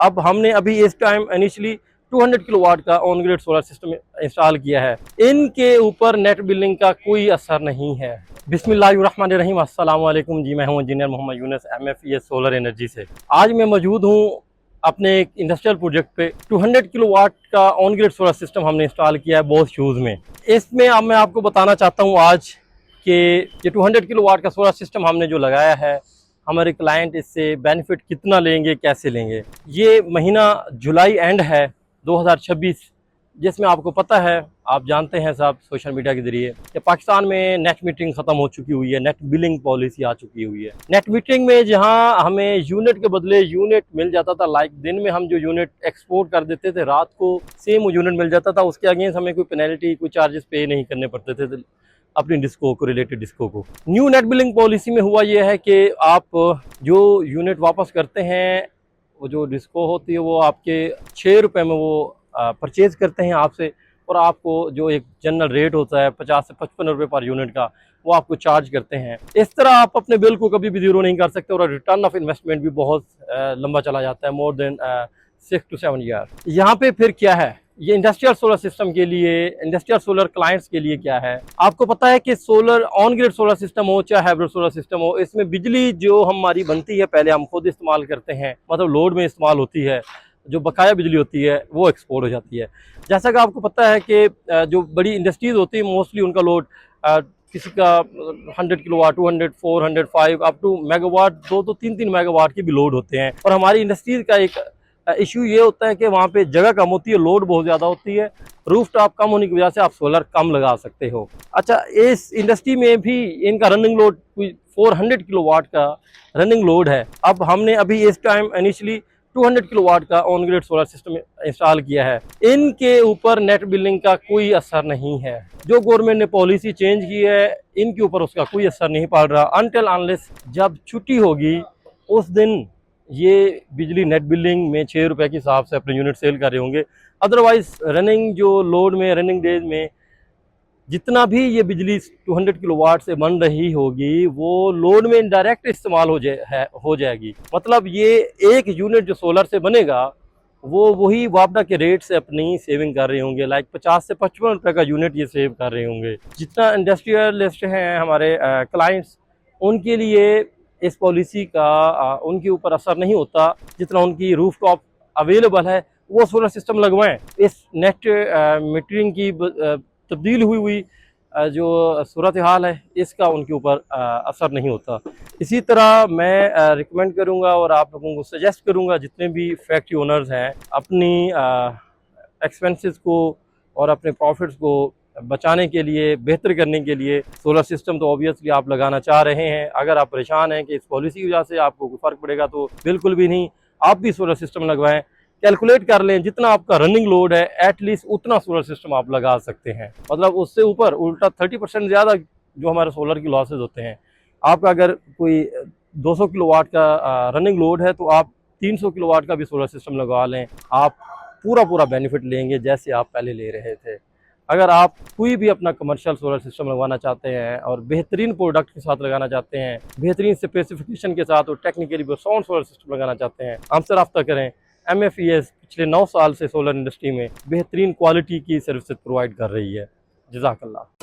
अब हमने अभी इस टाइम इनिशियली 200 किलोवाट का on grid solar system install किया है। इनके ऊपर नेट बिलिंग का कोई असर नहीं है। बिस्मिल्लाहिर्रहमानिर्रहीम, अस्सलाम वालेकुम जी। मैं हूं engineer Mohammad Yunus, MFES solar energy से। आज मैं मौजूद हूं अपने एक इंडस्ट्रियल प्रोजेक्ट पे। 200 किलोवाट का ऑन ग्रिड सोलर सिस्टम हमने इंस्टॉल किया है बोस शूज़ में। इसमें अब मैं आपको बताना चाहता हूँ आज कि ये 200 किलोवाट का सोलर सिस्टम हमने जो लगाया है, हमारे क्लाइंट इससे बेनिफिट कितना लेंगे, कैसे लेंगे। ये महीना जुलाई एंड है 2026, जिसमें आपको पता है, आप जानते हैं सब सोशल मीडिया के जरिए कि पाकिस्तान में नेट मीटरिंग ख़त्म हो चुकी हुई है, नेट बिलिंग पॉलिसी आ चुकी हुई है। नेट मीटरिंग में जहां हमें यूनिट के बदले यूनिट मिल जाता था, लाइक दिन में हम जो यूनिट एक्सपोर्ट कर देते थे, रात को सेम यूनिट मिल जाता था, उसके अगेंस्ट हमें कोई पेनल्टी, कोई चार्जेस पे नहीं करने पड़ते थे अपनी डिस्को को, रिलेटेड डिस्को को। न्यू नेट बिलिंग पॉलिसी में हुआ यह है कि आप जो यूनिट वापस करते हैं, वो जो डिस्को होती है वो आपके 6 रुपये में वो परचेज़ करते हैं आपसे, और आपको जो एक जनरल रेट होता है 50 से 55 रुपये पर यूनिट का, वो आपको चार्ज करते हैं। इस तरह आप अपने बिल को कभी भी ज़ीरो नहीं कर सकते, और रिटर्न ऑफ इन्वेस्टमेंट भी बहुत लंबा चला जाता है, मोर देन 6 to 7 ईयर। यहाँ पे फिर क्या है, ये इंडस्ट्रियल सोलर सिस्टम के लिए, इंडस्ट्रियल सोलर क्लाइंट्स के लिए क्या है। आपको पता है कि solar on grid solar system हो चाहे हाइब्रिड सोलर सिस्टम हो, इसमें बिजली जो हमारी बनती है पहले हम खुद इस्तेमाल करते हैं, मतलब लोड में इस्तेमाल होती है, जो बकाया बिजली होती है वो एक्सपोर्ट हो जाती है। जैसा कि आपको पता है कि जो बड़ी इंडस्ट्रीज होती है, मोस्टली उनका लोड किसी का 100 kilowatt, 200, 400, 5 up to megawatt, 2-3 megawatt की भी लोड होते हैं। और हमारी इंडस्ट्रीज का एक इशू ये होता है कि वहाँ पे जगह कम होती है, लोड बहुत ज़्यादा होती है, रूफ टॉप कम होने की वजह से आप सोलर कम लगा सकते हो। अच्छा, इस इंडस्ट्री में भी इनका रनिंग लोड 400 किलोवाट का रनिंग लोड है। अब हमने अभी इस टाइम इनिशियली 200 किलोवाट का on grid solar system install किया है। इनके ऊपर नेट बिलिंग का कोई असर नहीं है। जो गवर्नमेंट ने पॉलिसी चेंज की है, इनके ऊपर उसका कोई असर नहीं पड़ रहा, अनटिल अनलेस जब छुट्टी होगी उस दिन ये बिजली नेट बिलिंग में 6 रुपये के हिसाब से अपने यूनिट सेल कर रहे होंगे। अदरवाइज रनिंग जो लोड में, रनिंग डेज में जितना भी ये बिजली 200 किलोवाट से बन रही होगी, वो लोड में डायरेक्ट इस्तेमाल हो जाएगी। मतलब ये एक यूनिट जो सोलर से बनेगा, वो वही वापडा के रेट से अपनी सेविंग कर रहे होंगे, लाइक 50 से 55 रुपये का यूनिट ये सेव कर रहे होंगे। जितना इंडस्ट्रियलिस्ट हैं हमारे क्लाइंट्स, उनके लिए इस पॉलिसी का उनके ऊपर असर नहीं होता। जितना उनकी रूफ टॉप अवेलेबल है वो सोलर सिस्टम लगवाएं। इस नेट मीटरिंग की तब्दील हुई जो सूरत हाल है, इसका उनके ऊपर असर नहीं होता। इसी तरह मैं रिकमेंड करूंगा और आप लोगों को सजेस्ट करूंगा, जितने भी फैक्ट्री ओनर्स हैं, अपनी एक्सपेंसेस को और अपने प्रॉफिट्स को बचाने के लिए, बेहतर करने के लिए, सोलर सिस्टम तो ऑब्वियसली आप लगाना चाह रहे हैं। अगर आप परेशान हैं कि इस पॉलिसी की वजह से आपको कोई फ़र्क पड़ेगा, तो बिल्कुल भी नहीं, आप भी सोलर सिस्टम लगवाएं। कैलकुलेट कर लें, जितना आपका रनिंग लोड है एटलीस्ट उतना सोलर सिस्टम आप लगा सकते हैं। मतलब उससे ऊपर उल्टा 30% ज़्यादा जो हमारे सोलर की लॉसेज होते हैं। आपका अगर कोई 200 किलोवाट का रनिंग लोड है, तो आप 300 किलोवाट का भी सोलर सिस्टम लगवा लें, आप पूरा बेनिफिट लेंगे जैसे आप पहले ले रहे थे। अगर आप कोई भी अपना कमर्शियल सोलर सिस्टम लगवाना चाहते हैं और बेहतरीन प्रोडक्ट के साथ लगाना चाहते हैं, बेहतरीन स्पेसिफिकेशन के साथ और टेक्निकली साउंड सोलर सिस्टम लगाना चाहते हैं, हमसे रब्ता करें। MFES पिछले 9 साल से सोलर इंडस्ट्री में बेहतरीन क्वालिटी की सर्विसेज प्रोवाइड कर रही है। जज़ाकल्लाह।